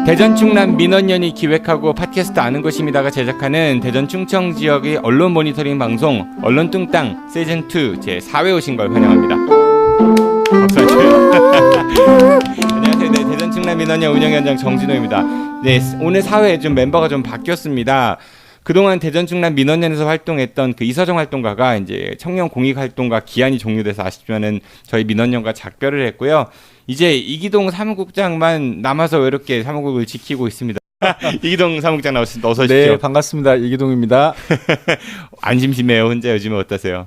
대전 충남 민원연이 기획하고 팟캐스트 아는 것입니다가 제작하는 대전 충청 지역의 언론 모니터링 방송 언론 뚱땅 시즌2 제4회 오신 걸 환영합니다. 박수 한번 안녕하세요. 네, 대전 충남 민원연 운영위원장 정진호입니다. 네, 오늘 4회 좀 멤버가 좀 바뀌었습니다. 그동안 대전 충남 민원연에서 활동했던 그 이서정 활동가가 이제 청년 공익 활동가 기한이 종료돼서 아쉽지만은 저희 민원연과 작별을 했고요. 이제 이기동 사무국장만 남아서 외롭게 사무국을 지키고 있습니다. 이기동 사무국장 나오셨습니다. 어서 오십시오. 네, 반갑습니다. 이기동입니다. 안 심심해요? 혼자 요즘에 어떠세요?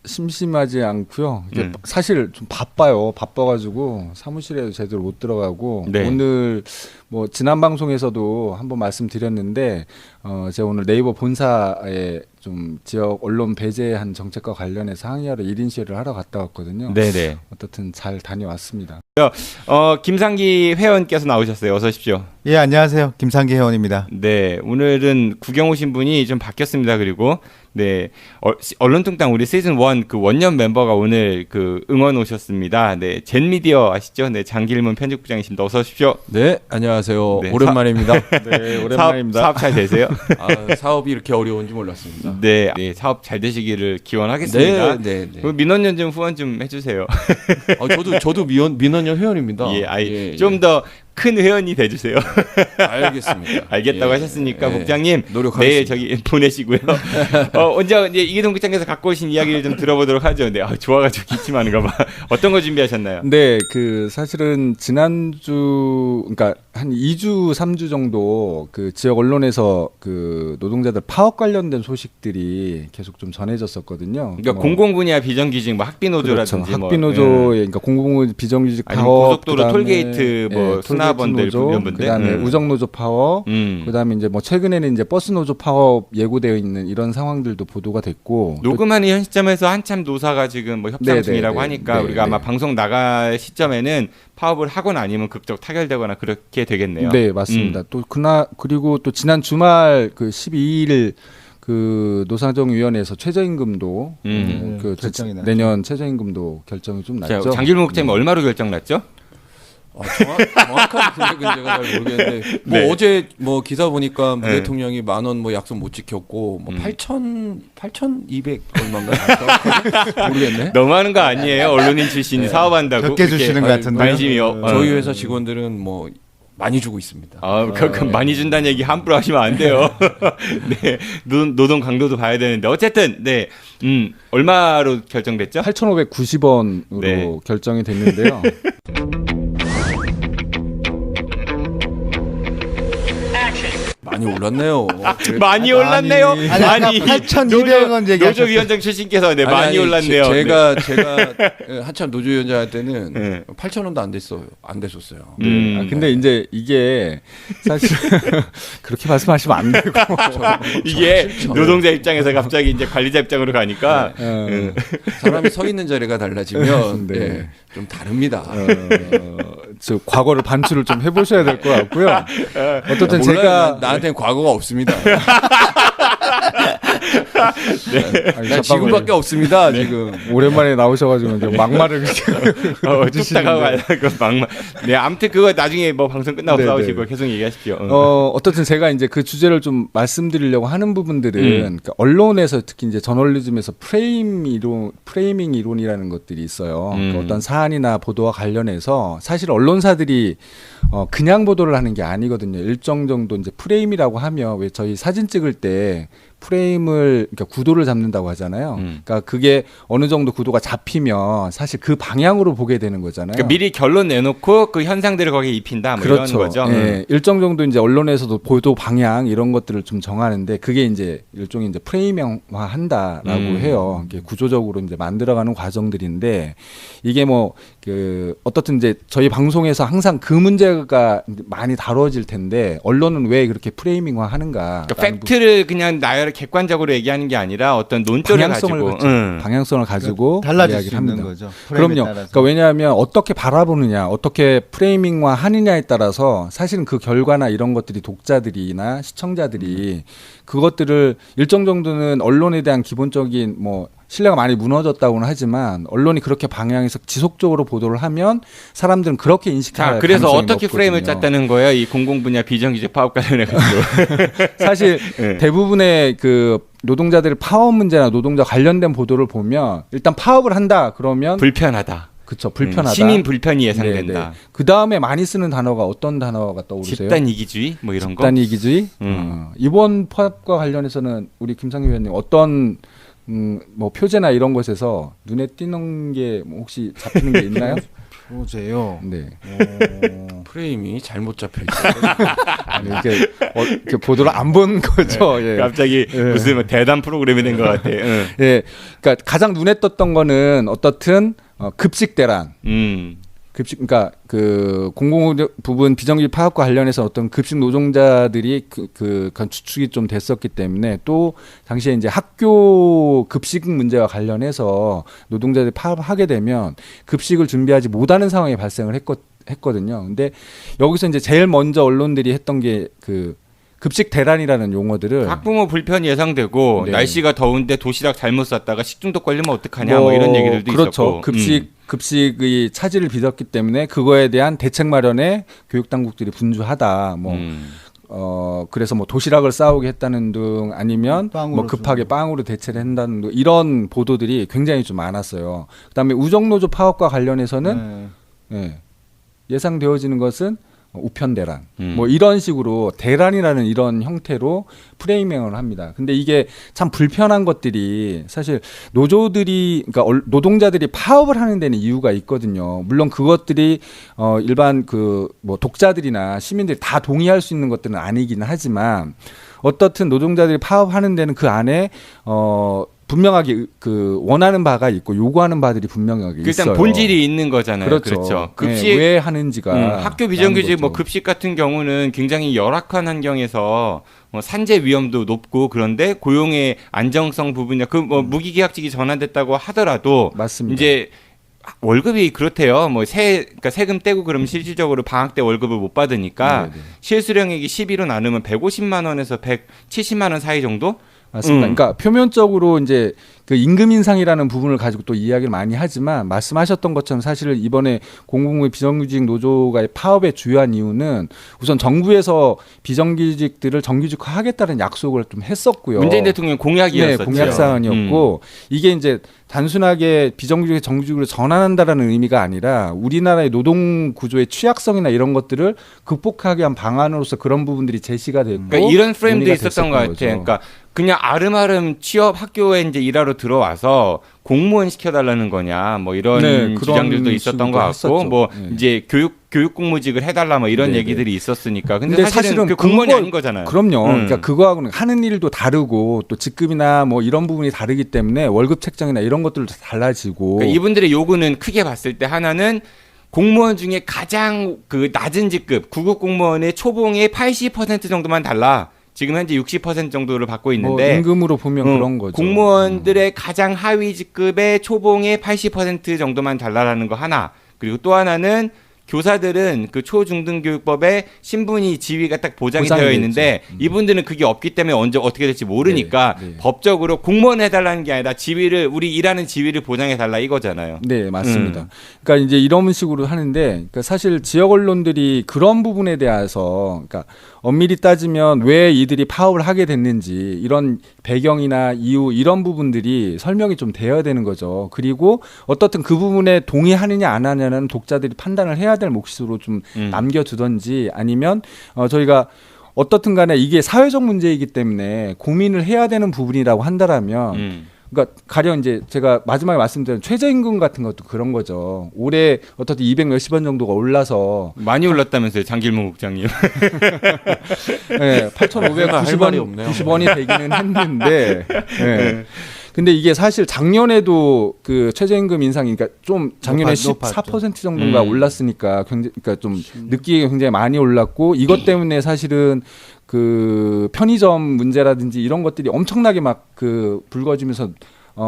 심심하지 않고요. 이제 사실 좀 바빠요. 바빠가지고 사무실에도 제대로 못 들어가고 네. 오늘 뭐 지난 방송에서도 한번 말씀드렸는데 제가 오늘 네이버 본사에 좀 지역 언론 배제한 정책과 관련해서 항의하러 1인 시위를 하러 갔다 왔거든요. 네네. 어떻든 잘 다녀왔습니다. 김상기 회원께서 나오셨어요. 어서 오십시오. 예, 안녕하세요. 김상기 회원입니다. 네, 오늘은 구경 오신 분이 좀 바뀌었습니다. 그리고 네, 언론뚱땅 우리 시즌 1 그 원년 멤버가 오늘 그 응원 오셨습니다. 네, 젠미디어 아시죠? 네, 장길문 편집부장이십니다. 어서 오십시오. 네, 안녕하세요. 네, 오랜만입니다. 네, 오랜만입니다. 사업 잘 되세요? 사업이 이렇게 어려운지 몰랐습니다. 네, 네, 사업 잘 되시기를 기원하겠습니다. 네. 그럼 민원연 좀 후원 좀 해주세요. 저도 민원연 회원입니다. 예, 좀 더 큰 회원이 돼주세요. 알겠습니다. 알겠다고 하셨으니까 국장님 노력하겠습니다. 내일 저기 보내시고요. 언제 이제 이기동 국장께서 갖고 오신 이야기를 좀 들어보도록 하죠. 네, 좋아가지고 기침하는가 봐. 어떤 거 준비하셨나요? 네, 그 사실은 지난주 그러니까 한 2주, 3주 정도 그 지역 언론에서 그 노동자들 파업 관련된 소식들이 계속 좀 전해졌었거든요. 그러니까 공공분야 비정규직 뭐 학비노조라든지 그렇죠. 학비노조의 그러니까 공공분 비정규직 아니면 파업, 고속도로 그다음에, 톨게이트 뭐 수납원들 이런 분들, 그다음에 우정노조 파업, 그다음에 이제 뭐 최근에는 이제 버스노조 파업 예고되어 있는 이런 상황들도 보도가 됐고 녹음하는 현 시점에서 한참 노사가 지금 뭐 협상 네, 중이라고 네, 하니까 네, 우리가 네. 아마 방송 나갈 시점에는 파업을 하거나 아니면 극적 타결되거나 그렇게 되겠네요. 네, 맞습니다. 또 그리고 또 지난 주말 그 12일 그 노사정위원회에서 최저임금도 그 결정이 났죠. 내년 최저임금도 결정이 좀 자, 났죠. 장길문 국장님 얼마로 결정 났죠? 정확한 금액은 제가 잘 모르겠는데 네. 어제 뭐 기사 보니까 문 네. 대통령이 10,000원 뭐 약속 못 지켰고 뭐 8,200 얼마인가 모르겠네. 너무하는 거 아니에요? 언론인 출신이 사업한다고 적게 그렇게 주시는 것 같은데. 관심이요. 저희 회사 직원들은 뭐 많이 주고 있습니다. 그 많이 준다는 얘기 함부로 하시면 안 돼요. 네, 노동 강도도 봐야 되는데 어쨌든 네, 얼마로 결정됐죠? 8,590원으로 네. 결정이 됐는데요. 많이 올랐네요. 많이 올랐네요. 아니, 아까 8,200원 얘기하셨어요. 노조위원장 출신께서 네, 많이 올랐네요. 제가 한참 노조위원장 할 때는 네. 8,000원도 안 됐었어요. 근데 이제 이게 사실 그렇게 말씀하시면 안 되고 이게 노동자 입장에서 갑자기 이제 관리자 입장으로 가니까 사람이 서 있는 자리가 달라지면 네. 네, 좀 다릅니다. 저 과거를 반추를 좀 해보셔야 될 것 같고요. 어쨌든 몰라요. 제가 나한테는 과거가 없습니다. 아니, 난 지금밖에 없습니다. 지금. 오랜만에 나오셔가지고 이제 막말을 뚝딱하고 가려고 막말. 네, 아무튼 그거 나중에 뭐 방송 끝나고 네, 싸우시고 네. 계속 얘기하십시오. 어떻든 제가 이제 그 주제를 좀 말씀드리려고 하는 부분들은 그러니까 언론에서 특히 이제 저널리즘에서 프레이밍 이론이라는 것들이 있어요. 그러니까 어떤 사안이나 보도와 관련해서 사실 언론사들이 그냥 보도를 하는 게 아니거든요. 일정 정도 이제 프레임이라고 하면 왜 저희 사진 찍을 때 프레임을 그러니까 구도를 잡는다고 하잖아요. 그러니까 그게 어느 정도 구도가 잡히면 사실 그 방향으로 보게 되는 거잖아요. 그러니까 미리 결론 내놓고 그 현상들을 거기에 입힌다 뭐 그렇죠. 이런 거죠. 예, 일정 정도 이제 언론에서도 보도 방향 이런 것들을 좀 정하는데 그게 이제 일종의 이제 프레임형화한다라고 해요. 이게 구조적으로 이제 만들어가는 과정들인데 이게 뭐 그 어떻든 이제 저희 방송에서 항상 그 문제가 많이 다뤄질 텐데 언론은 왜 그렇게 프레이밍화하는가? 그러니까 팩트를 그냥 나열을 객관적으로 얘기하는 게 아니라 어떤 논조를 가지고 방향성을 가지고 달라질 이야기를 수 합니다. 있는 거죠. 프레임에 그럼요. 따라서. 그러니까 왜냐하면 어떻게 바라보느냐, 어떻게 프레이밍화 하느냐에 따라서 사실은 그 결과나 이런 것들이 독자들이나 시청자들이 그것들을 일정 정도는 언론에 대한 기본적인 뭐 신뢰가 많이 무너졌다고는 하지만 언론이 그렇게 방향해서 지속적으로 보도를 하면 사람들은 그렇게 인식할 자, 그래서 가능성이 어떻게 높거든요. 프레임을 짰다는 거예요? 이 공공 분야 비정규직 파업 관련해가지고. 사실 네. 대부분의 그 노동자들의 파업 문제나 노동자 관련된 보도를 보면 일단 파업을 한다 그러면 불편하다. 그쵸 불편하다. 시민 불편이 예상된다. 그 다음에 많이 쓰는 단어가 어떤 단어가 떠오르세요? 집단 이기주의 뭐 이런 거. 집단 이기주의. 음. 이번 파업과 관련해서는 우리 김상규 의원님 어떤 뭐 표제나 이런 것에서 눈에 띄는 게 뭐 혹시 잡히는 게 있나요? 보세요. 네. 프레임이 잘못 잡혀 있어요. 아니, 이렇게 보도를 안 본 거죠. 예. 갑자기 무슨 뭐 대담 프로그램이 된 것 같아. 응. 예. 그러니까 가장 눈에 떴던 거는 어떻든 급식 대란. 급식 그러니까 그 공공 부분 비정규직 파업과 관련해서 어떤 급식 노동자들이 그 주축이 좀 됐었기 때문에 또 당시에 이제 학교 급식 문제와 관련해서 노동자들이 파업하게 되면 급식을 준비하지 못하는 상황이 발생을 했거든요. 근데 여기서 이제 제일 먼저 언론들이 했던 게 그 급식 대란이라는 용어들을 학부모 불편이 예상되고 네. 날씨가 더운데 도시락 잘못 쌌다가 식중독 걸리면 어떡하냐 뭐 이런 얘기들도 그렇죠. 있었고. 급식의 차질을 빚었기 때문에 그거에 대한 대책 마련에 교육 당국들이 분주하다. 그래서 뭐 도시락을 싸오게 했다는 등 아니면 뭐 급하게 빵으로 대체를 한다는 등 이런 보도들이 굉장히 좀 많았어요. 그다음에 우정노조 파업과 관련해서는 예상되어지는 것은 우편 대란 뭐 이런 식으로 대란이라는 이런 형태로 프레이밍을 합니다. 근데 이게 참 불편한 것들이 사실 노조들이 그러니까 노동자들이 파업을 하는 데는 이유가 있거든요. 물론 그것들이 일반 그 뭐 독자들이나 시민들이 다 동의할 수 있는 것들은 아니긴 하지만 어떻든 노동자들이 파업하는 데는 그 안에 분명하게 그 원하는 바가 있고 요구하는 바들이 분명하게 일단 있어요. 본질이 있는 거잖아요. 그렇죠. 급식 왜 하는지가 학교 비정규직 뭐 급식 같은 경우는 굉장히 열악한 환경에서 산재 위험도 높고 그런데 고용의 안정성 부분이나 그 뭐 무기계약직이 전환됐다고 하더라도 맞습니다. 이제 월급이 그렇대요. 그러니까 세금 떼고 그러면 실질적으로 방학 때 월급을 못 받으니까 실수령액이 12로 나누면 150만 원에서 170만 원 사이 정도? 맞습니다. 그러니까 표면적으로 이제 그 임금 인상이라는 부분을 가지고 또 이야기를 많이 하지만 말씀하셨던 것처럼 사실 이번에 공공의 비정규직 노조가의 파업의 주요한 이유는 우선 정부에서 비정규직들을 정규직화하겠다는 약속을 좀 했었고요. 문재인 대통령 공약이었었죠. 네, 공약 사안이었고 이게 이제 단순하게 비정규직에서 정규직으로 전환한다라는 의미가 아니라 우리나라의 노동 구조의 취약성이나 이런 것들을 극복하기 위한 방안으로서 그런 부분들이 제시가 됐고 그러니까 이런 프레임도 논의가 있었던 것 같아요. 거죠. 그러니까 그냥 아름아름 취업 학교에 이제 일하러 들어와서 공무원 시켜달라는 거냐 뭐 이런 네, 주장들도 있었던 것 같고 했었죠. 뭐 네. 이제 교육 공무직을 해달라 뭐 이런 네네. 얘기들이 있었으니까 근데 사실은 그 공무원이 아닌 거잖아요. 그럼요. 그러니까 그거하고는 하는 일도 다르고 또 직급이나 뭐 이런 부분이 다르기 때문에 월급 책정이나 이런 것들도 달라지고 그러니까 이분들의 요구는 크게 봤을 때 하나는 공무원 중에 가장 그 낮은 직급 구급 공무원의 초봉의 80% 정도만 달라. 지금 현재 60% 정도를 받고 있는데 뭐 임금으로 보면 그런 거죠. 공무원들의 가장 하위 직급의 초봉의 80% 정도만 달라라는 거 하나. 그리고 또 하나는 교사들은 그 초중등교육법에 신분이 지위가 딱 보장이 되어 있는데 이분들은 그게 없기 때문에 언제 어떻게 될지 모르니까 네. 법적으로 공무원 해달라는 게 아니라 지위를 우리 일하는 지위를 보장해달라 이거잖아요. 네, 맞습니다. 그러니까 이제 이런 식으로 하는데 그러니까 사실 지역 언론들이 그런 부분에 대해서 그러니까 엄밀히 따지면 왜 이들이 파업을 하게 됐는지 이런 배경이나 이유 이런 부분들이 설명이 좀 되어야 되는 거죠. 그리고 어떻든 그 부분에 동의하느냐 안 하느냐는 독자들이 판단을 해야 될 몫으로 좀 남겨두던지 아니면 저희가 어떻든 간에 이게 사회적 문제이기 때문에 고민을 해야 되는 부분이라고 한다라면 그러니까 가령 이제 제가 마지막에 말씀드린 최저임금 같은 것도 그런 거죠. 올해 어떻든 200 몇십 원 정도가 올라서 많이 올랐다면서요, 장길문 국장님. 네, 8,590원 90원이 되기는 했는데 네. 근데 이게 사실 작년에도 그 최저임금 인상이 그러니까 좀 작년에 14% 정도가 올랐으니까 그러니까 좀 느끼기가 굉장히 많이 올랐고 이것 때문에 사실은 그 편의점 문제라든지 이런 것들이 엄청나게 막 그 불거지면서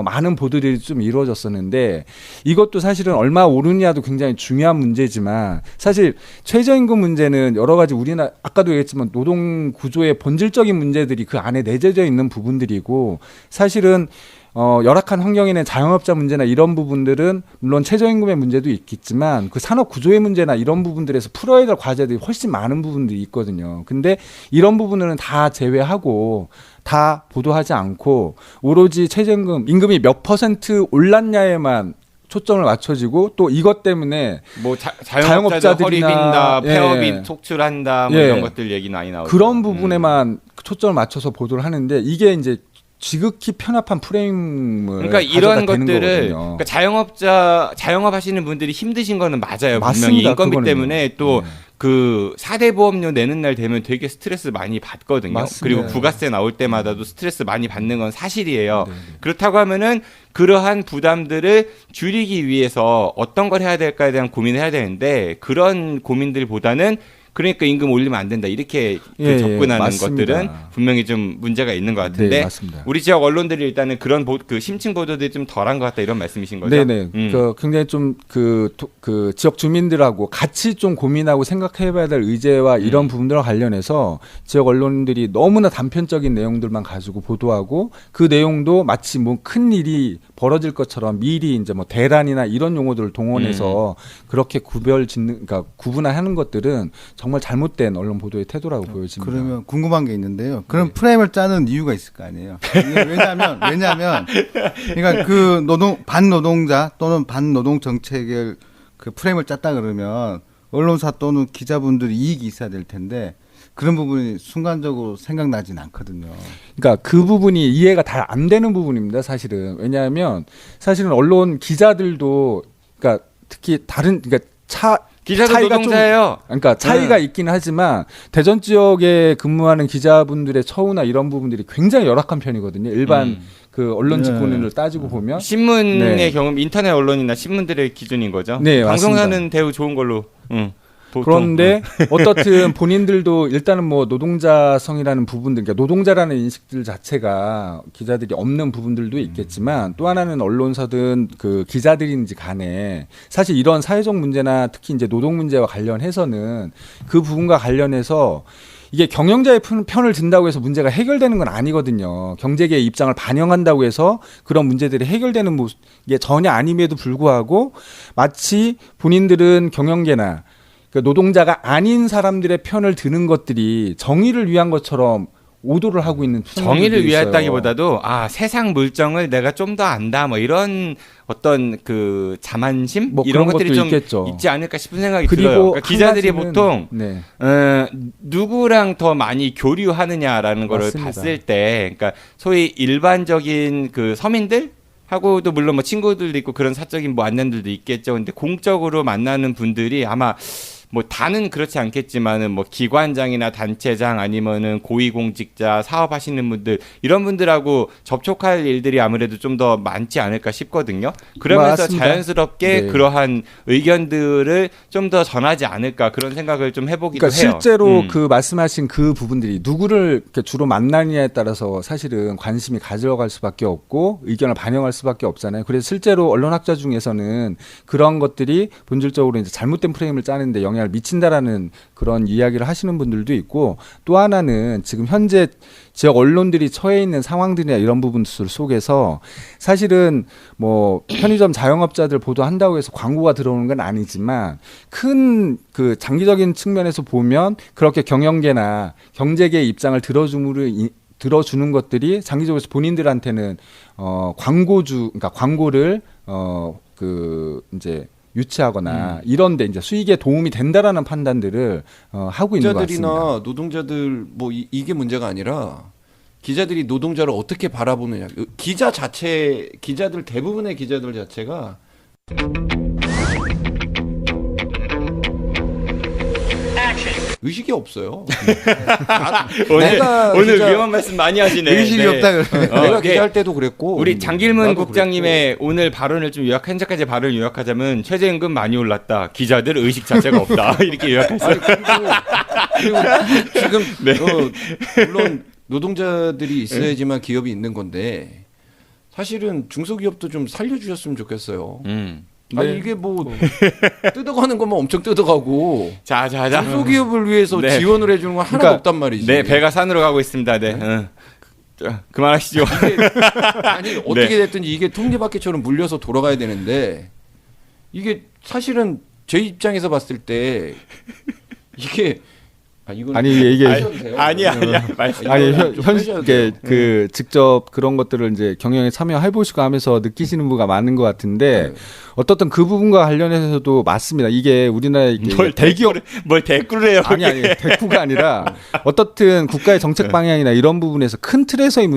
많은 보도들이 좀 이루어졌었는데 이것도 사실은 얼마 오르냐도 굉장히 중요한 문제지만 사실 최저임금 문제는 여러 가지 우리나라 아까도 얘기했지만 노동 구조의 본질적인 문제들이 그 안에 내재되어 있는 부분들이고 사실은 열악한 환경에는 자영업자 문제나 이런 부분들은 물론 최저임금의 문제도 있겠지만 그 산업 구조의 문제나 이런 부분들에서 풀어야 될 과제들이 훨씬 많은 부분들이 있거든요. 근데 이런 부분은 다 제외하고 다 보도하지 않고 오로지 최저임금 임금이 몇 % 올랐냐에만 초점을 맞춰지고 또 이것 때문에 뭐 자영업자들 허리 빈다, 폐업이 속출한다, 뭐 예. 이런 것들 얘기 많이 나오죠. 그런 부분에만 초점을 맞춰서 보도를 하는데 이게 이제 지극히 편협한 프레임을 그러니까 이런 가져다 대는 것들을 거거든요. 그러니까 자영업하시는 분들이 힘드신 거는 맞아요. 분명히 맞습니다. 인건비 그거는요. 때문에 또 네. 그 4대 보험료 내는 날 되면 되게 스트레스 많이 받거든요. 맞습니다. 그리고 부가세 나올 때마다도 스트레스 많이 받는 건 사실이에요. 네, 네. 그렇다고 하면은 그러한 부담들을 줄이기 위해서 어떤 걸 해야 될까에 대한 고민을 해야 되는데 그런 고민들보다는 그러니까 임금 올리면 안 된다 이렇게 예, 접근하는 맞습니다. 것들은 분명히 좀 문제가 있는 것 같은데 네, 맞습니다. 우리 지역 언론들이 일단은 그런 그 심층 보도들이 좀 덜한 것 같다 이런 말씀이신 거죠? 네네. 그 굉장히 좀 그 지역 주민들하고 같이 좀 고민하고 생각해봐야 될 의제와 이런 부분들과 관련해서 지역 언론들이 너무나 단편적인 내용들만 가지고 보도하고 그 내용도 마치 뭐 큰 일이 벌어질 것처럼 미리 이제 뭐 대란이나 이런 용어들을 동원해서 그렇게 그러니까 구분하는 것들은 정말 잘못된 언론 보도의 태도라고 보여집니다. 그러면 궁금한 게 있는데요. 그럼 프레임을 짜는 이유가 있을 거 아니에요. 왜냐하면 그러니까 그 반노동자 또는 반노동 정책을 그 프레임을 짰다 그러면 언론사 또는 기자분들이 이익이 있어야 될 텐데 그런 부분이 순간적으로 생각나진 않거든요. 그러니까 그 부분이 이해가 잘 안 되는 부분입니다. 사실은 왜냐하면 사실은 언론 기자들도 그러니까 특히 그러니까 기자도 차이가 노동자예요. 그러니까 차이가 있기는 하지만 대전 지역에 근무하는 기자분들의 처우나 이런 부분들이 굉장히 열악한 편이거든요. 일반 그 언론 직군인을 따지고 보면 신문의 네. 경험, 인터넷 언론이나 신문들의 기준인 거죠. 네, 방송사는 맞습니다. 대우 좋은 걸로. 보통. 그런데 어떻든 본인들도 일단은 뭐 노동자성이라는 부분들, 그러니까 노동자라는 인식들 자체가 기자들이 없는 부분들도 있겠지만 또 하나는 언론사든 그 기자들인지 간에 사실 이런 사회적 문제나 특히 이제 노동 문제와 관련해서는 그 부분과 관련해서 이게 경영자의 편을 든다고 해서 문제가 해결되는 건 아니거든요. 경제계의 입장을 반영한다고 해서 그런 문제들이 해결되는 게 전혀 아님에도 불구하고 마치 본인들은 경영계나 그 노동자가 아닌 사람들의 편을 드는 것들이 정의를 위한 것처럼 오도를 하고 있는 정의를 있어요. 위했다기보다도 세상 물정을 내가 좀 더 안다 뭐 이런 어떤 그 자만심 뭐 이런 그런 것들이 것도 좀 있겠죠. 있지 않을까 싶은 생각이 그리고 들어요. 그러니까 기자들이 한 가지는- 보통 네. 누구랑 더 많이 교류하느냐라는 거를 맞습니다. 봤을 때, 그러니까 소위 일반적인 그 서민들 하고도 물론 뭐 친구들도 있고 그런 사적인 뭐 안면들도 있겠죠. 근데 공적으로 만나는 분들이 아마 뭐 다는 그렇지 않겠지만은 뭐 기관장이나 단체장 아니면은 고위공직자 사업하시는 분들 이런 분들하고 접촉할 일들이 아무래도 좀 더 많지 않을까 싶거든요. 그러면서 맞습니다. 자연스럽게 네. 그러한 의견들을 좀 더 전하지 않을까 그런 생각을 좀 해보기도 그러니까 해요. 실제로 그 말씀하신 그 부분들이 누구를 이렇게 주로 만나느냐에 따라서 사실은 관심이 가져갈 수밖에 없고 의견을 반영할 수밖에 없잖아요. 그래서 실제로 언론학자 중에서는 그런 것들이 본질적으로 이제 잘못된 프레임을 짜는데 영향을 미친다라는 그런 이야기를 하시는 분들도 있고 또 하나는 지금 현재 지역 언론들이 처해 있는 상황들이나 이런 부분들 속에서 사실은 뭐 편의점 자영업자들 보도한다고 해서 광고가 들어오는 건 아니지만 큰 그 장기적인 측면에서 보면 그렇게 경영계나 경제계의 입장을 들어주는 것들이 장기적으로 본인들한테는 그러니까 광고를 그 이제 유치하거나 이런데 이제 수익에 도움이 된다라는 판단들을 하고 있는 것 같습니다. 기자들이나 노동자들 뭐 이게 문제가 아니라 기자들이 노동자를 어떻게 바라보느냐. 기자들 대부분의 기자들 자체가 의식이 없어요. 오늘 위험한 말씀 많이 하시네. 의식이 없다 그러면 내가 네. 기자할 때도 그랬고 우리 장길문 나도 국장님의 오늘 발언을 좀 현재까지 발언을 요약하자면 최저임금 많이 올랐다. 기자들 의식 자체가 없다. 이렇게 요약했어요. 그리고 지금 네. 물론 노동자들이 있어야지만 기업이 있는 건데 사실은 중소기업도 좀 살려주셨으면 좋겠어요. 아니 이게 뭐 뜯어가는 것만 엄청 뜯어가고 자. 중소기업을 위해서 네. 지원을 해주는 건 하나도 그러니까 없단 말이지. 네, 배가 산으로 가고 있습니다. 네. 자, 그만하시죠. 아니 어떻게 됐든지 이게 톱니바퀴처럼 물려서 돌아가야 되는데 이게 사실은 제 입장에서 봤을 때 이게 이건 아니, 이게- 하셔도 돼요? 아니야. 말씀. 아니 이거는 좀 빼셔야 돼요. 그 직접 그런 것들을 이제 경영에 참여해 보시고 하면서 느끼시는 부분가 많은 것 같은데 네. 어떻든 그 부분과 관련해서도 맞습니다. 이게 우리나라의 대기업 뭘 대꾸를 해요? 아니 대꾸가 아니라 어떻든 국가의 정책 방향이나 이런 부분에서 큰 틀에서의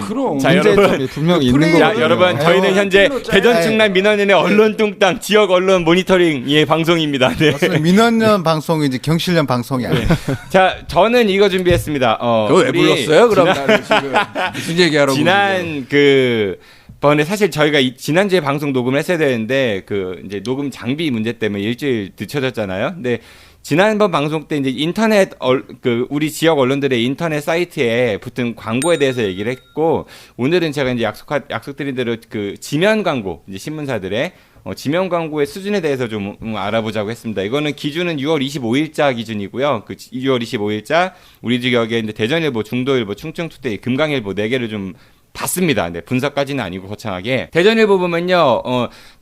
그럼. 자, 문제점이 분명히 있는 프레임- 거거든요. 자, 여러분 저희는 현제 틀로 짜야 대전 돼. 충남 민원연의 언론 뚱땅 지역 언론 모니터링 방송입니다. 네. 맞습니다. 민원연 방송이지 경실련 방송이 아니에요. 자, 저는 이거 준비했습니다. 그거 왜 우리 불렀어요? 그럼 나를 지금 무슨 얘기하라고 지난 그 번에 사실 저희가 지난주에 방송 녹음을 했어야 되는데 그 이제 녹음 장비 문제 때문에 일주일 늦춰졌잖아요. 근데 지난번 방송 때 이제 인터넷 그 우리 지역 언론들의 인터넷 사이트에 붙은 광고에 대해서 얘기를 했고 오늘은 제가 이제 약속드린 대로 그 지면 광고 이제 신문사들의 지면 광고의 수준에 대해서 좀 알아보자고 했습니다. 이거는 기준은 6월 25일자 기준이고요. 그 6월 25일자 우리 지역에 이제 대전일보, 중도일보, 충청투데이, 금강일보 4개를 좀 봤습니다. 네, 분석까지는 아니고 거창하게. 대전일보 보면요,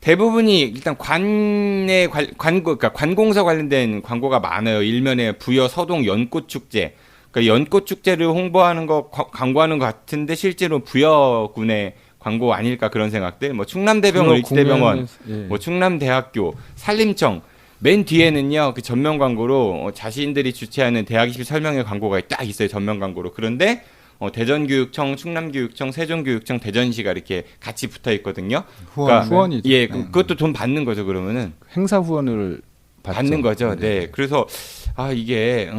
대부분이 일단 그러니까 관공서 관련된 광고가 많아요. 일면에 부여, 서동, 연꽃 축제. 그러니까 연꽃 축제를 홍보하는 광고하는 것 같은데 실제로 부여군의 광고 아닐까 그런 생각들. 뭐 충남대병원, 을지대병원, 뭐 충남대학교, 산림청. 맨 뒤에는요, 그 전면 광고로 자신들이 주최하는 대학 입시 설명회 광고가 딱 있어요. 전면 광고로. 그런데 대전교육청, 충남교육청, 세종교육청, 대전시가 이렇게 같이 붙어 있거든요. 후원이죠. 예, 그것도 돈 받는 거죠. 그러면은 행사 후원을 받는 거죠. 네. 그래서 이게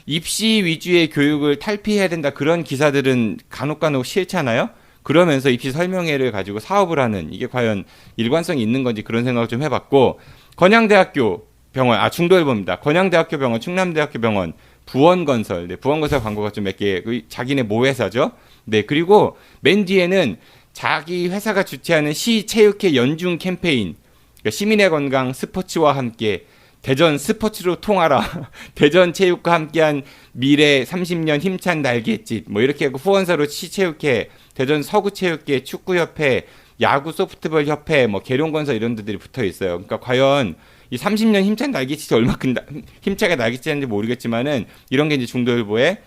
입시 위주의 교육을 탈피해야 된다 그런 기사들은 간혹 싫잖아요. 그러면서 입시 설명회를 가지고 사업을 하는 이게 과연 일관성이 있는 건지 그런 생각을 좀 해봤고 건양대학교 병원, 중도일보입니다. 건양대학교 병원, 충남대학교 병원, 부원건설, 네, 부원건설 광고가 좀 몇 개, 자기네 모회사죠. 네, 그리고 맨 뒤에는 자기 회사가 주최하는 시체육회 연중 캠페인, 그러니까 시민의 건강 스포츠와 함께 대전 스포츠로 통하라, 대전 체육과 함께한 미래 30년 힘찬 날갯짓, 뭐 이렇게 하고 후원사로 시체육회, 대전 서구체육회, 축구협회, 야구 소프트볼 협회, 뭐 계룡건설 이런 데들이 붙어 있어요. 그러니까 과연 이 30년 힘찬 날갯짓이 얼마큼 힘차게 날갯짓인지 모르겠지만은 이런 게 이제 중도일보에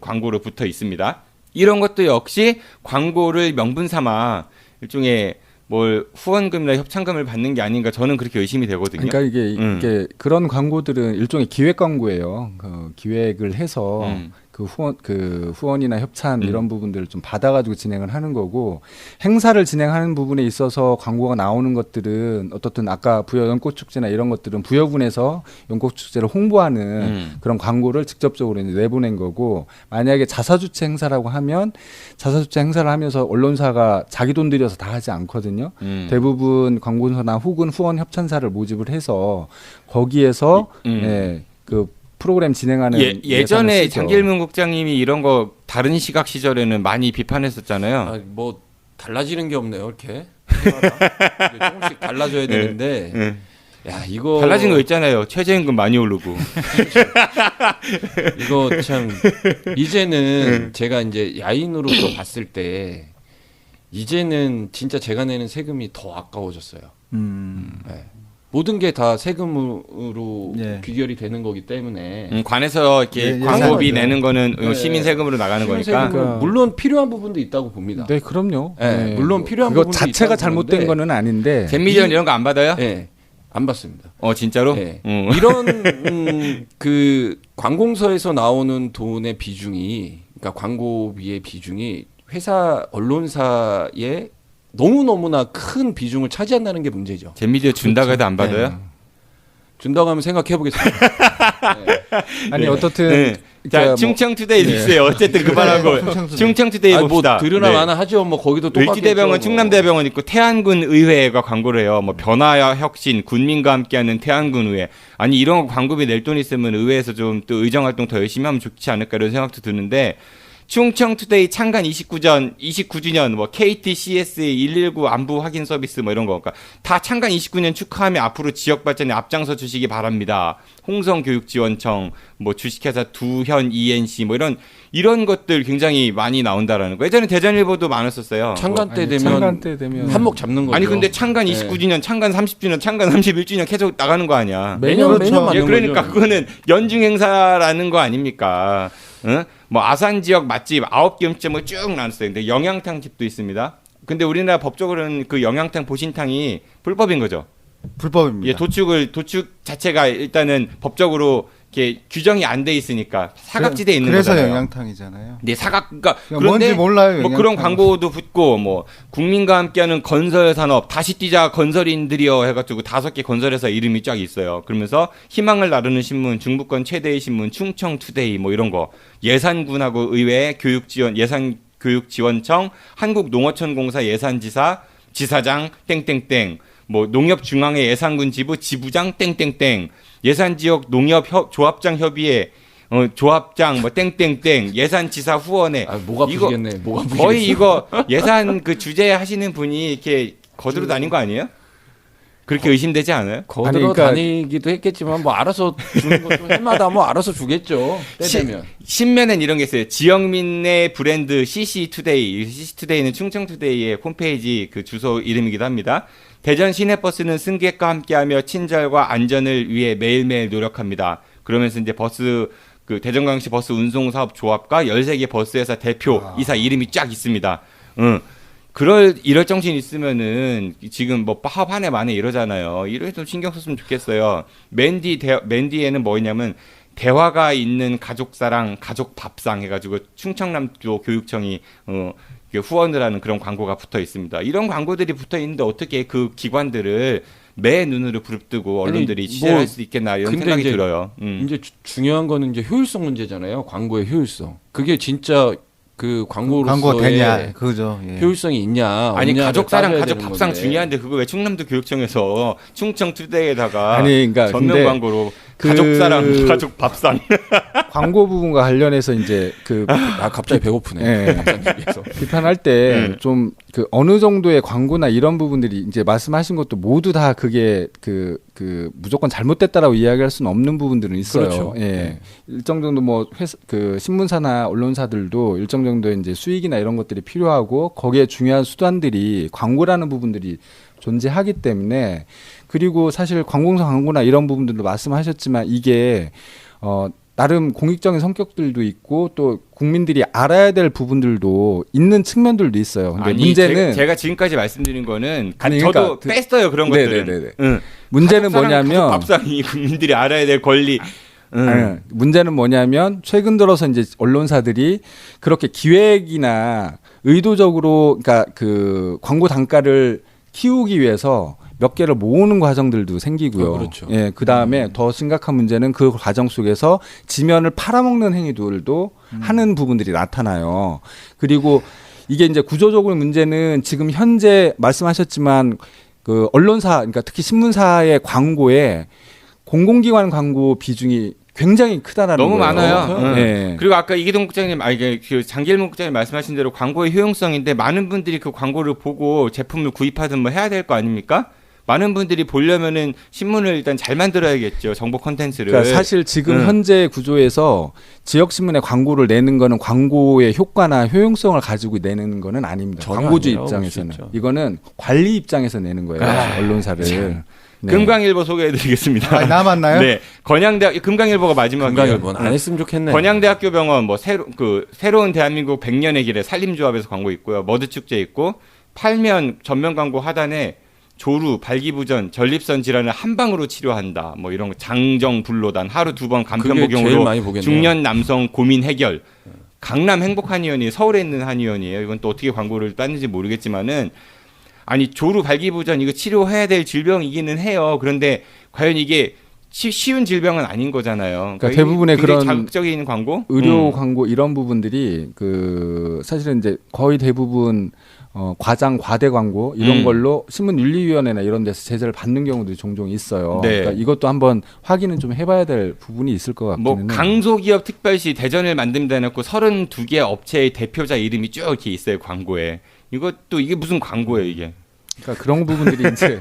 광고로 붙어 있습니다. 이런 것도 역시 광고를 명분 삼아 일종의 뭘 후원금이나 협찬금을 받는 게 아닌가 저는 그렇게 의심이 되거든요. 그러니까 이게 그런 광고들은 일종의 기획 광고예요. 그 기획을 해서 그 후원이나 협찬 이런 부분들을 좀 받아가지고 진행을 하는 거고 행사를 진행하는 부분에 있어서 광고가 나오는 것들은 어떻든 아까 부여 연꽃축제나 이런 것들은 부여군에서 연꽃축제를 홍보하는 그런 광고를 직접적으로 이제 내보낸 거고 만약에 자사주체 행사라고 하면 자사주체 행사를 하면서 언론사가 자기 돈 들여서 다 하지 않거든요. 대부분 광고사나 혹은 후원 협찬사를 모집을 해서 거기에서 그 프로그램 진행하는 예전에 장길문 국장님이 이런 거 다른 시각 시절에는 많이 비판했었잖아요. 뭐 달라지는 게 없네요, 이렇게. 해마다. 조금씩 달라져야 되는데. 야, 이거 달라진 거 있잖아요. 최저임금 많이 오르고. 이거 참 이제는 제가 이제 야인으로서 봤을 때 이제는 진짜 제가 내는 세금이 더 아까워졌어요. 네. 모든 게 다 세금으로 귀결이 되는 거기 때문에 관에서 이렇게 광고비 내는 거는 시민 세금으로 나가는 거니까. 물론 필요한 부분도 있다고 봅니다. 네, 그럼요. 네, 물론 필요한 그거 부분도 자체가 있다고 잘못된 보는데 거는 아닌데. 잼미전 이런 거 안 받아요? 네, 안 받습니다. 진짜로? 네. 이런 그 관공서에서 나오는 돈의 비중이, 그러니까 광고비의 비중이 회사 언론사의 너무너무나 큰 비중을 차지한다는 게 문제죠. 잼미디어 준다고 해도 안 받아요? 네. 준다고 하면 생각해 보겠습니다. 아니 어떻든 자, 충청투데이 있어요. 어쨌든 그만하고 충청투데이 봅시다. 뭐 들으나 마나 하죠. 뭐 거기도 똑같겠죠. 을지대병원, 충남대병원 있고 태안군 의회가 광고를 해요. 뭐 변화와 혁신, 군민과 함께하는 태안군 의회. 아니 이런 거 광고비 낼 돈 있으면 의회에서 좀 또 의정 활동 더 열심히 하면 좋지 않을까 이런 생각도 드는데 충청투데이 창간 29주년 뭐 KTCS의 119 안부 확인 서비스 뭐 이런 거 그러니까 다 창간 29년 축하하며 앞으로 지역 발전에 앞장서 주시기 바랍니다. 홍성교육지원청 뭐 주식회사 두현 ENC 뭐 이런 것들 굉장히 많이 나온다라는 거. 예전에 대전일보도 많았었어요. 창간 때 창간 되면 때 되면 한몫 잡는 거죠. 아니 근데 창간 29주년, 창간 30주년, 창간 31주년 계속 나가는 거 아니야. 매년 그렇죠. 매년 맞는 예, 그러니까 거죠. 그거는 연중 행사라는 거 아닙니까? 응? 뭐 아산 지역 맛집 9개 음식점을 쭉 나눴어요. 근데 영양탕 집도 있습니다. 근데 우리나라 법적으로는 그 영양탕 보신탕이 불법인 거죠. 불법입니다. 예, 도축 자체가 일단은 법적으로 이렇게 규정이 안 돼 있으니까 사각지대에 있는 그래서 거잖아요. 영양탕이잖아요. 네, 그러니까 뭔지 그런데 몰라요. 뭐 그런 영양탕은. 광고도 붙고 뭐 국민과 함께하는 건설 산업 다시 뛰자 건설인들이여 해가지고 5개 건설회사 이름이 쫙 있어요. 그러면서 희망을 나누는 신문, 중부권 최대의 신문, 충청투데이 뭐 이런 거 예산군하고 의회 교육지원 예산교육지원청 한국농어촌공사 예산지사 지사장 땡땡땡 뭐 농협중앙회 예산군 지부 지부장 땡땡땡 예산지역 농협조합장 협의회 조합장 뭐 땡땡땡 예산지사 후원회 아, 뭐가 이거 부시겠네. 뭐가 부시겠어. 거의 이거 예산 그 주재 하시는 분이 이렇게 거들어 다닌 거 아니에요? 그렇게 의심되지 않아요? 거들어 아니, 그러니까- 다니기도 했겠지만 뭐 알아서 주는 것도 해마다 뭐 알아서 주겠죠. 때 되면. 신면엔 이런 게 있어요. 지역민의 브랜드 CC투데이. CC투데이는 충청투데이의 홈페이지 그 주소 이름이기도 합니다. 대전 시내버스는 승객과 함께하며 친절과 안전을 위해 매일매일 노력합니다. 그러면서 이제 버스 그 대전광역시 버스 운송사업 조합과 13개 버스회사 대표 이사 이름이 쫙 있습니다. 이럴 정신 있으면은 지금 뭐 파업 한 해 만에 이러잖아요. 이럴 좀 신경 썼으면 좋겠어요. 맨 뒤에는 뭐냐면 대화가 있는 가족사랑 가족 밥상 해가지고 충청남도 교육청이 후원을 하는 그런 광고가 붙어 있습니다. 이런 광고들이 붙어 있는데 어떻게 그 기관들을 매 눈으로 부릅뜨고 언론들이 아니, 취재할 뭐, 수 있겠나 이런 근데 생각이 이제- 들어요. 이제 중요한 거는 이제 효율성 문제잖아요. 광고의 효율성. 그게 진짜 그 광고 광고로서의 되냐 그거죠. 예. 효율성이 있냐? 아니 없냐를 가족사랑 따져야 가족 되는 밥상 건데. 중요한데 그거 왜 충남도 교육청에서 충청투데이에다가 아니, 그러니까 전면 근데 광고로 그- 가족사랑 가족 밥상 광고 부분과 관련해서 이제 그 아 갑자기 배고프네. 예. 밥상 비판할 때 좀 그 어느 정도의 광고나 이런 부분들이 이제 말씀하신 것도 모두 다 그게 그 무조건 잘못됐다라고 이야기할 수는 없는 부분들은 있어요. 그렇죠. 예. 네. 일정 정도 뭐 그 신문사나 언론사들도 일정 정도의 이제 수익이나 이런 것들이 필요하고 거기에 중요한 수단들이 광고라는 부분들이 존재하기 때문에 그리고 사실 관공서 광고나 이런 부분들도 말씀하셨지만 이게 나름 공익적인 성격들도 있고 또 국민들이 알아야 될 부분들도 있는 측면들도 있어요. 근데 아니 문제는 제가 지금까지 말씀드린 거는 아니, 저도 그러니까 뺐어요 그런 것들은. 네네네네. 응. 문제는 가족사랑 뭐냐면 가족 밥상이 국민들이 알아야 될 권리. 네. 문제는 뭐냐면 최근 들어서 이제 언론사들이 그렇게 기획이나 의도적으로 그러니까 그 광고 단가를 키우기 위해서 몇 개를 모으는 과정들도 생기고요. 그렇죠. 예, 그 다음에 더 심각한 문제는 그 과정 속에서 지면을 팔아먹는 행위들도 하는 부분들이 나타나요. 그리고 이게 이제 구조적으로 문제는 지금 현재 말씀하셨지만 그 언론사, 그러니까 특히 신문사의 광고에 공공기관 광고 비중이 굉장히 크다라는 너무 거예요. 많아요. 응. 네. 그리고 아까 이기동 국장님, 이게 그 장길문 국장님 말씀하신 대로 광고의 효용성인데 많은 분들이 그 광고를 보고 제품을 구입하든 뭐 해야 될 거 아닙니까? 많은 분들이 보려면은 신문을 일단 잘 만들어야겠죠. 정보 콘텐츠를. 그러니까 사실 지금 현재 구조에서 지역 신문에 광고를 내는 거는 광고의 효과나 효용성을 가지고 내는 거는 아닙니다. 전혀 광고주 아니에요, 입장에서는 진짜. 이거는 관리 입장에서 내는 거예요. 언론사를. 네. 금강일보 소개해드리겠습니다. 아, 남았나요? 네, 건양대학 금강일보가 마지막이에요. 건강일보는 안 했으면 좋겠네. 건양대학교 병원 뭐 새로운 대한민국 100년의 길에 산림조합에서 광고 있고요. 머드 축제 있고 팔면 전면 광고 하단에 조루, 발기부전, 전립선 질환을 한 방으로 치료한다. 뭐 이런 거 장정불로단 하루 2번 간편 그게 제일 복용으로 많이 보겠네요. 중년 남성 고민 해결. 강남 행복 한의원이 서울에 있는 한의원이에요. 이건 또 어떻게 광고를 땄는지 모르겠지만은 아니 조루 발기부전 이거 치료해야 될 질병이기는 해요. 그런데 과연 이게 쉬운 질병은 아닌 거잖아요. 그러니까 대부분의 굉장히 그런 자극적인 광고, 의료 광고 이런 부분들이 그 사실은 이제 거의 대부분 과장 과대 광고 이런 걸로 신문윤리위원회나 이런 데서 제재를 받는 경우도 종종 있어요. 네. 그러니까 이것도 한번 확인은 좀 해봐야 될 부분이 있을 것 같기는 뭐 해요. 강소기업 특별시 대전을 만듭니다 해놓고 32개 업체의 대표자 이름이 쭉 이렇게 있어요 광고에. 이것도 이게 무슨 광고예요 이게? 그러니까 그런 부분들이 이제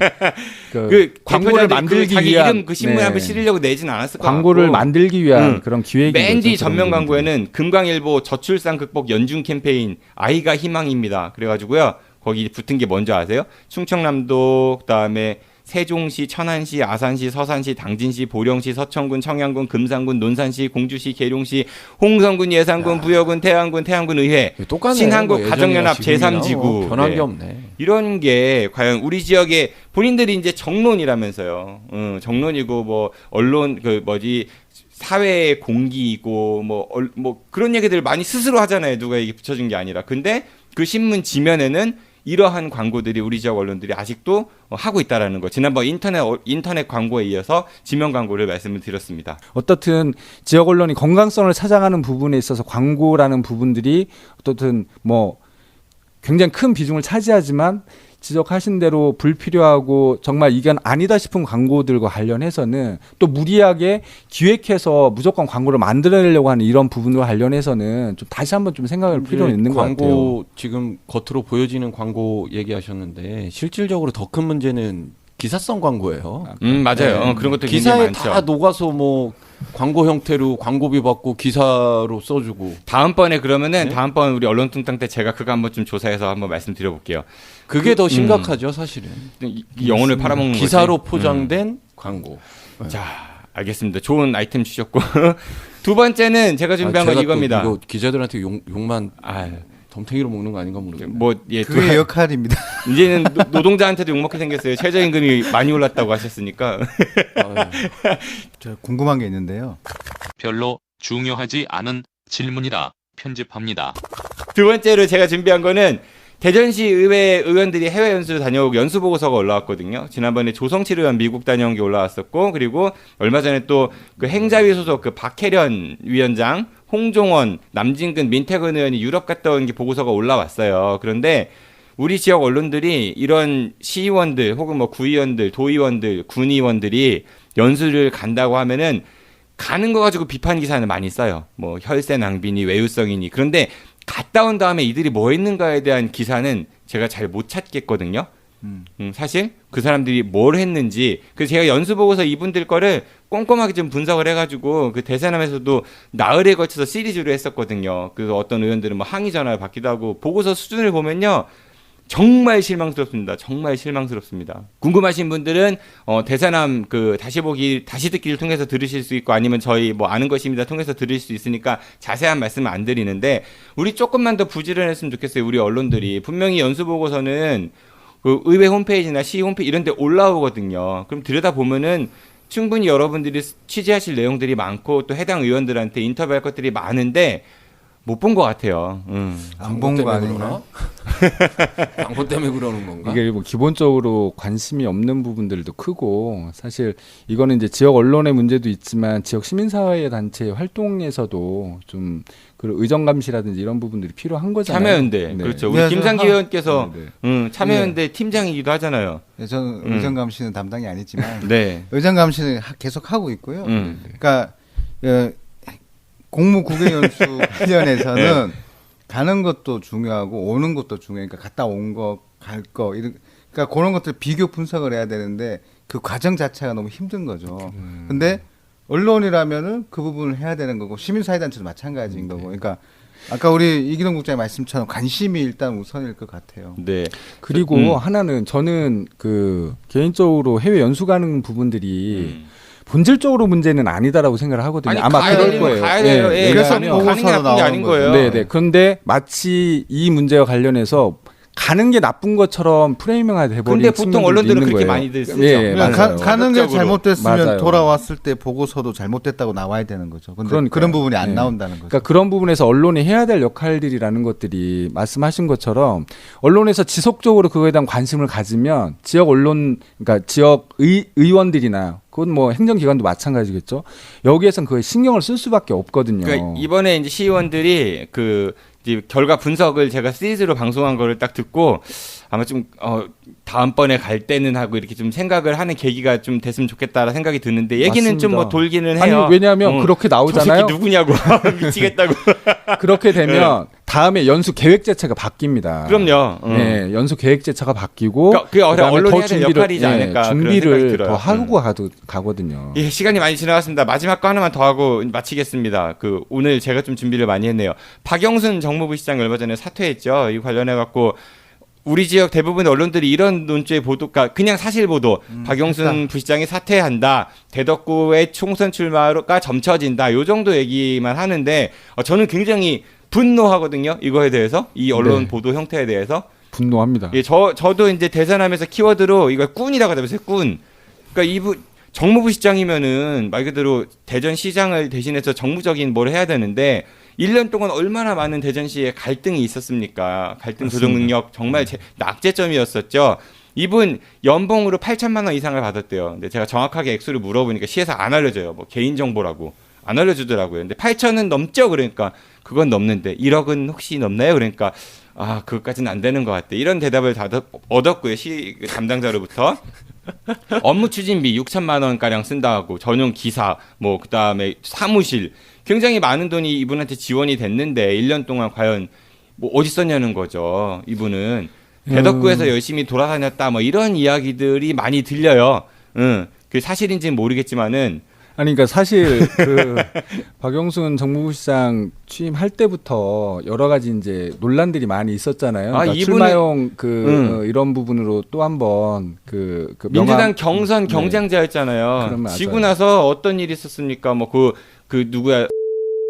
그 광고를 만들기 자기 위한 이름 그 신문에 한번 실으려고 내진 않았을 것 같고 광고를 만들기 위한 그런 기획이 맨 뒤 전면 광고에는 금강일보 저출산 극복 연중 캠페인 아이가 희망입니다. 그래가지고요 거기 붙은 게 뭔지 아세요? 충청남도 그다음에 세종시, 천안시, 아산시, 서산시, 당진시, 보령시, 서천군, 청양군, 금산군, 논산시, 공주시, 계룡시, 홍성군, 예산군, 부여군, 태안군, 태안군의회, 똑같네. 신한국 뭐 가정연합 예전이나 제3지구 지금이나 변한 게 없네. 이런 게 과연 우리 지역에 본인들이 이제 정론이라면서요. 정론이고 뭐 언론 그 뭐지 사회의 공기이고 뭐 그런 얘기들 많이 스스로 하잖아요. 누가 이게 붙여준 게 아니라. 근데 그 신문 지면에는 이러한 광고들이 우리 지역 언론들이 아직도 하고 있다라는 거. 지난번 인터넷 광고에 이어서 지면 광고를 말씀을 드렸습니다. 어떻든 지역 언론이 건강성을 찾아가는 부분에 있어서 광고라는 부분들이 어떻든 뭐 굉장히 큰 비중을 차지하지만 지적하신 대로 불필요하고 정말 이건 아니다 싶은 광고들과 관련해서는 또 무리하게 기획해서 무조건 광고를 만들어내려고 하는 이런 부분과 관련해서는 좀 다시 한번 좀 생각할 필요는 있는 것 같아요. 광고 지금 겉으로 보여지는 광고 얘기하셨는데 실질적으로 더 큰 문제는 기사성 광고예요. 맞아요. 그런 것도 굉장히 기사에 많죠. 다 녹아서 뭐 광고 형태로 광고비 받고 기사로 써주고. 다음번에 그러면은 네? 다음번 우리 언론통당 때 제가 그거 한번 좀 조사해서 한번 말씀드려볼게요. 그게 더 심각하죠, 사실은. 이 영혼을 팔아먹는 기사로 거지. 포장된 광고. 자, 알겠습니다. 좋은 아이템 주셨고 두 번째는 제가 준비한 건 제가 또 이겁니다. 이거 기자들한테 욕만 아, 덤탱이로 먹는 거 아닌가 모르겠네. 그게 역할입니다. 이제는 노동자한테도 욕먹게 생겼어요. 최저임금이 많이 올랐다고 하셨으니까. 저 궁금한 게 있는데요. 별로 중요하지 않은 질문이라 편집합니다. 두 번째로 제가 준비한 거는 대전시 의회 의원들이 해외 연수 다녀오고 연수 보고서가 올라왔거든요. 지난번에 조성칠 의원 미국 다녀온 게 올라왔었고, 그리고 얼마 전에 또 그 행자위 소속 그 박혜련 위원장, 홍종원, 남진근, 민태근 의원이 유럽 갔다 온 게 보고서가 올라왔어요. 그런데 우리 지역 언론들이 이런 시의원들 혹은 뭐 구의원들, 도의원들, 군의원들이 연수를 간다고 하면은 가는 거 가지고 비판 기사는 많이 써요. 뭐 혈세 낭비니 외유성이니. 그런데 갔다 온 다음에 이들이 뭐 했는가에 대한 기사는 제가 잘 못 찾겠거든요. 사실 그 사람들이 뭘 했는지. 그래서 제가 연수 보고서 이분들 거를 꼼꼼하게 좀 분석을 해가지고 그 대세남에서도 나흘에 걸쳐서 시리즈로 했었거든요. 그래서 어떤 의원들은 뭐 항의 전화를 받기도 하고 보고서 수준을 보면요. 정말 실망스럽습니다. 정말 실망스럽습니다. 궁금하신 분들은 대사남 그 다시 듣기를 통해서 들으실 수 있고 아니면 저희 뭐 아는 것입니다 통해서 들으실 수 있으니까 자세한 말씀은 안 드리는데 우리 조금만 더 부지런했으면 좋겠어요. 우리 언론들이 분명히 연수 보고서는 그 의회 홈페이지나 시 홈페이지 이런 데 올라오거든요. 그럼 들여다 보면은 충분히 여러분들이 취재하실 내용들이 많고 또 해당 의원들한테 인터뷰할 것들이 많은데 못 본 것 같아요. 안 본 거 아닌가? 광고 때문에 그러는 건가? 이게 뭐 기본적으로 관심이 없는 부분들도 크고 사실 이거는 이제 지역 언론의 문제도 있지만 지역 시민사회 단체 활동에서도 좀 그 의정 감시라든지 이런 부분들이 필요한 거잖아요. 참여연대. 네. 그렇죠. 우리 네, 김상기 의원께서 참여연대 네. 팀장이기도 하잖아요. 네, 저는 의정감시는 담당이 아니지만 네. 의정감시는 계속 하고 있고요. 음. 그러니까 공무국외연수 관련해서는 가는 것도 중요하고 오는 것도 중요하니까 갔다 온 거, 갈 거, 그러니까 그런 것들 비교 분석을 해야 되는데 그 과정 자체가 너무 힘든 거죠. 근데 언론이라면은 그 부분을 해야 되는 거고 시민사회단체도 마찬가지인 거고. 그러니까 아까 우리 이기동 국장의 말씀처럼 관심이 일단 우선일 것 같아요. 네. 그리고 하나는 저는 그 개인적으로 해외 연수 가는 부분들이 본질적으로 문제는 아니다라고 생각을 하거든요. 아니, 아마 가야 그럴 되면 거예요. 가야 돼요. 예, 그래서 가는 게 나쁜 게 아닌 거예요. 네네. 그런데 마치 이 문제와 관련해서 가는 게 나쁜 것처럼 프레이밍화 돼버린 근데 보통 측면들도 언론들은 있는 그렇게 거예요. 많이들 쓰죠. 예, 그냥 맞아요. 가는 게 적극적으로. 잘못됐으면 맞아요. 돌아왔을 때 보고서도 잘못됐다고 나와야 되는 거죠. 근데 그러니까요. 그런 부분이 안 네. 나온다는 거죠. 그러니까 그런 부분에서 언론이 해야 될 역할들이라는 것들이 말씀하신 것처럼 언론에서 지속적으로 그거에 대한 관심을 가지면 지역 언론, 그러니까 지역 의원들이나 그건 뭐 행정기관도 마찬가지겠죠. 여기에선 그거에 신경을 쓸 수밖에 없거든요. 그러니까 이번에 이제 시의원들이 그 이제 결과 분석을 제가 시리즈로 방송한 거를 딱 듣고 아마 좀 다음번에 갈 때는 하고 이렇게 좀 생각을 하는 계기가 좀 됐으면 좋겠다라 생각이 드는데 얘기는 좀 뭐 맞습니다. 돌기는 아니 해요. 왜냐하면 그렇게 저 나오잖아요. 새끼 누구냐고 미치겠다고. 그렇게 되면 다음에 연수 계획 자체가 바뀝니다. 그럼요. 네, 연수 계획 자체가 바뀌고 그러니까 그 그다음에 언론이 더 해야 될 준비를- 역할이지 않을까 그런 생각이 준비를 들어요. 더 하고 가거든요. 예, 시간이 많이 지나갔습니다. 마지막 거 하나만 더 하고 마치겠습니다. 그 오늘 제가 좀 준비를 많이 했네요. 박영순 정무부 시장 얼마 전에 사퇴했죠. 이 관련해 갖고 우리 지역 대부분의 언론들이 이런 논조의 보도가 그냥 사실 보도. 박영순 부시장이 사퇴한다. 대덕구의 총선 출마가 점쳐진다. 요 정도 얘기만 하는데 저는 굉장히 분노하거든요. 이거에 대해서 이 언론 네. 보도 형태에 대해서. 분노합니다. 예, 저도 이제 대선하면서 키워드로 이걸 꾼이라고 하면서 꾼. 그러니까 정무부 시장이면은 말 그대로 대전시장을 대신해서 정무적인 뭘 해야 되는데 1년 동안 얼마나 많은 대전시에 갈등이 있었습니까? 갈등 조정 능력 정말 낙제점이었었죠. 이분 연봉으로 8천만 원 이상을 받았대요. 근데 제가 정확하게 액수를 물어보니까 시에서 안 알려줘요. 뭐 개인정보라고 안 알려주더라고요. 근데 8천은 넘죠. 그러니까 그건 넘는데 1억은 혹시 넘나요? 그러니까 그것까지는 안 되는 것 같대. 이런 대답을 다 얻었고요. 시 담당자로부터. 업무 추진비 6천만 원가량 쓴다고 전용 기사 뭐 그다음에 사무실 굉장히 많은 돈이 이분한테 지원이 됐는데 1년 동안 과연 뭐 어디 썼냐는 거죠. 이분은 대덕구에서 열심히 돌아다녔다 뭐 이런 이야기들이 많이 들려요. 그 사실인지는 모르겠지만은 아니 그러니까 사실 그 박영순 정무부 시장 취임할 때부터 여러 가지 이제 논란들이 많이 있었잖아요. 그러니까 이분은- 출마용 이런 부분으로 또 한번 그 민주당 경선 네. 경쟁자였잖아요. 그럼 맞아요. 지고 나서 어떤 일이 있었습니까? 뭐 그 누구야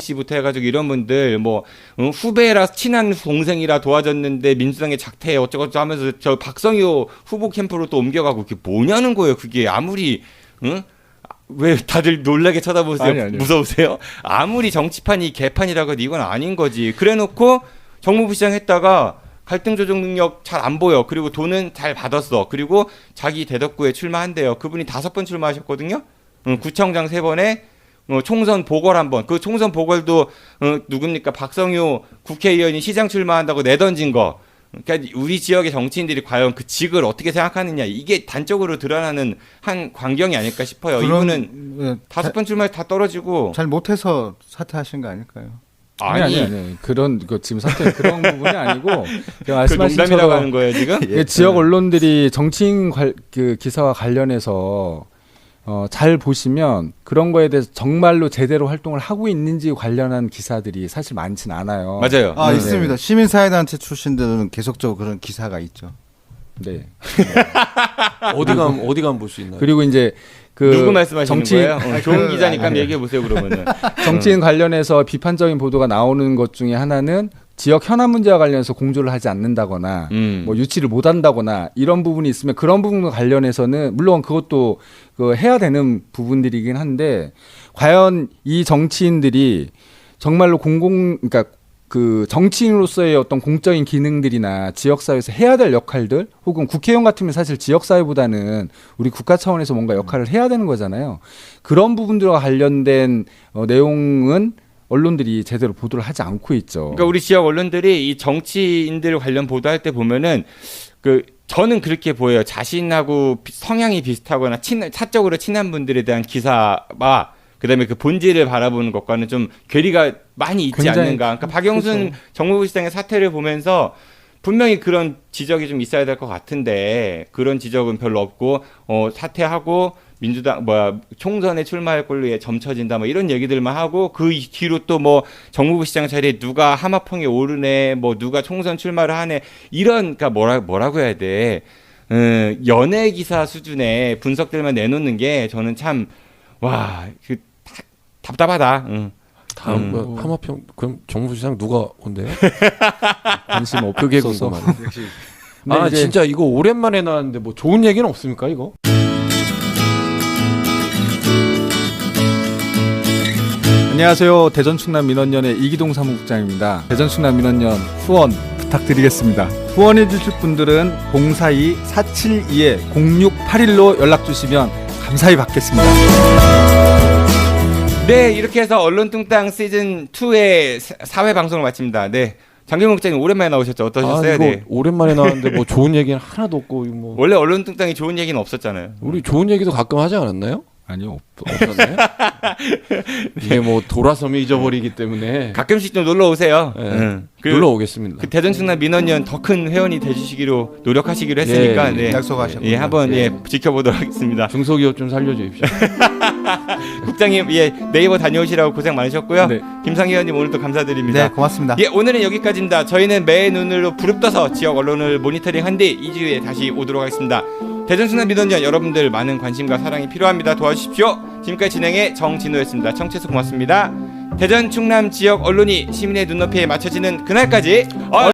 씨부터 해가지고 이런 분들 뭐 후배라 친한 동생이라 도와줬는데 민주당에 작태 어쩌고저쩌고 하면서 저 박성효 후보 캠프로 또 옮겨가고 그게 뭐냐는 거예요. 그게 아무리 왜 다들 놀라게 쳐다보세요? 아니. 무서우세요? 아무리 정치판이 개판이라고 해도 이건 아닌 거지. 그래놓고 정무부 시장 했다가 갈등 조정 능력 잘 안 보여. 그리고 돈은 잘 받았어. 그리고 자기 대덕구에 출마한대요. 그분이 5번 출마하셨거든요. 구청장 3번에 총선 보궐 1번. 그 총선 보궐도 누굽니까? 박성효 국회의원이 시장 출마한다고 내던진 거. 그러니까 우리 지역의 정치인들이 과연 그 직을 어떻게 생각하느냐 이게 단적으로 드러나는 한 광경이 아닐까 싶어요. 이분은 5번 출마에 다 떨어지고 잘 못해서 사퇴하신 거 아닐까요? 아니 그런 거 지금 사태 그런 부분이 아니고 그 말씀하신 농담이라고 하는 것처럼 거예요 지금? 예, 지역 언론들이 정치인 그 기사와 관련해서 잘 보시면 그런 거에 대해서 정말로 제대로 활동을 하고 있는지 관련한 기사들이 사실 많지는 않아요. 맞아요. 아, 네. 있습니다. 시민사회단체 출신들은 계속적으로 그런 기사가 있죠. 네. 어디 가면 볼 수 있나요? 그리고 이제 그 누구 말씀하시는 거예요? 좋은 그- 기자니까 아니. 얘기해 보세요 그러면은. 정치인 관련해서 비판적인 보도가 나오는 것 중에 하나는 지역 현안 문제와 관련해서 공조를 하지 않는다거나 뭐 유치를 못한다거나 이런 부분이 있으면 그런 부분과 관련해서는 물론 그것도 해야 되는 부분들이긴 한데 과연 이 정치인들이 정말로 그러니까 그 정치인으로서의 어떤 공적인 기능들이나 지역사회에서 해야 될 역할들 혹은 국회의원 같으면 사실 지역사회보다는 우리 국가 차원에서 뭔가 역할을 해야 되는 거잖아요. 그런 부분들과 관련된 내용은 언론들이 제대로 보도를 하지 않고 있죠. 그러니까 우리 지역 언론들이 이 정치인들 관련 보도할 때 보면은 저는 그렇게 보여요. 자신하고 성향이 비슷하거나 사적으로 친한 분들에 대한 기사와 그다음에 그 본질을 바라보는 것과는 좀 괴리가 많이 있지 굉장히 않는가. 그러니까 박영순 그렇죠. 정무부 시장의 사태를 보면서 분명히 그런 지적이 좀 있어야 될 것 같은데 그런 지적은 별로 없고 사퇴하고 민주당 총선에 출마할 걸로 점쳐진다 뭐 이런 얘기들만 하고 그 뒤로 또 뭐 정무부 시장 자리에 누가 하마평에 오르네 뭐 누가 총선 출마를 하네 이런 그러니까 뭐라고 해야 돼 연예 기사 수준의 분석들만 내놓는 게 저는 참 답답하다. 다음 하마평 그럼 정부시장 누가 온대요? 관심 그게 없어서 궁금하네. 근데 이제 진짜 이거 오랜만에 나왔는데 뭐 좋은 얘기는 없습니까 이거? 안녕하세요. 대전 충남 민원연의 이기동 사무국장입니다. 대전 충남 민원연 후원 부탁드리겠습니다. 후원해 주실 분들은 042-472-0681로 연락 주시면 감사히 받겠습니다. 네, 이렇게 해서 언론뚱땅 시즌 2의 4회 방송을 마칩니다. 네, 장경훈 국장님 오랜만에 나오셨죠? 어떠셨어요? 이거 네. 오랜만에 나왔는데 뭐 좋은 얘기는 하나도 없고 이거 뭐 원래 언론뚱땅이 좋은 얘기는 없었잖아요. 우리 좋은 얘기도 가끔 하지 않았나요? 아니요. 없었나요? 이게 뭐 돌아서면 잊어버리기 때문에 가끔씩 좀 놀러 오세요. 네. 그, 놀러 오겠습니다. 그 대전 충남 민원연 더 큰 회원이 되주시기로 노력하시기로 했으니까 예, 네. 약속하셨군요. 예, 한번 예, 지켜보도록 하겠습니다. 중소기업 좀 살려주십시오. 국장님 예, 네이버 다녀오시라고 고생 많으셨고요. 네. 김상희 의원님 오늘도 감사드립니다. 네, 고맙습니다. 예, 오늘은 여기까지입니다. 저희는 매의 눈으로 부릅떠서 지역 언론을 모니터링한 뒤 2주에 다시 오도록 하겠습니다. 대전 충남 민원연 여러분들 많은 관심과 사랑이 필요합니다. 도와주십시오. 지금까지 진행의 정진호였습니다. 청취해서 고맙습니다. 대전 충남 지역 언론이 시민의 눈높이에 맞춰지는 그날까지